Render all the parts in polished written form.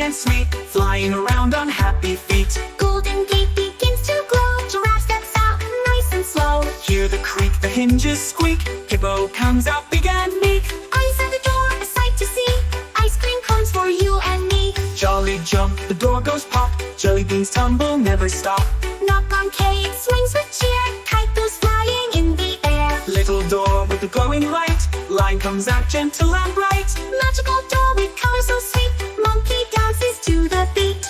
and sweet, flying around on happy feet. Golden gate begins to glow. Giraffe steps out nice and slow. Hear the creak, the hinges squeak. Hippo comes out big and meek. Eyes at the door, a sight to see. Ice cream comes for you and me. Jolly jump, the door goes pop. Jelly beans tumble, never stop. Knock on cake, swings with cheer. Kite goes flying in the air. Little door with the glowing light. Line comes out gentle and bright. Magical door with colors so sweet. Monkey dances to the beat.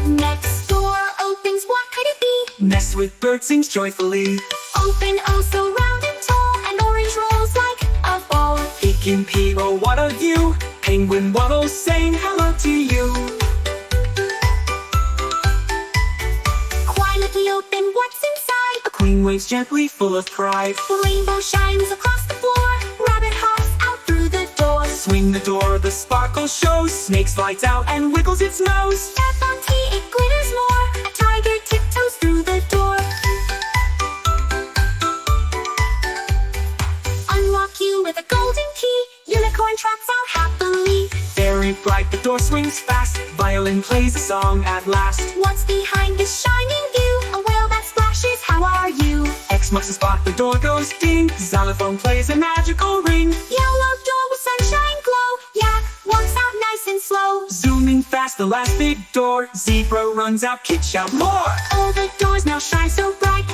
Next door opens, what could it be? Nest with bird sings joyfully. Open, oh so round and tall. And orange rolls like a ball. Peeking P, oh what a view. Penguin waddles saying hello to you. Quietly open, what's inside? A queen waves gently, full of pride. The rainbow shines across the floor. Rabbit hops out through the door. Swing the door, the sparkle shows. Snake slides out and wiggles its nose. Step on tea, it glitters more. A tiger tiptoes through the door. Unlock you with a golden key. Unicorn trots out happily. Very bright, the door swings fast. Violin plays a song at last. What's behind this shining view? A whale that splashes, how are you? X marks the spot, the door goes ding. Xylophone plays a magical ring. Yellow door with sunshine glow. Yak walks out nice and slow. Zooming fast, the last big door. Zebra runs out, kick shout more. All the doors now shine so bright.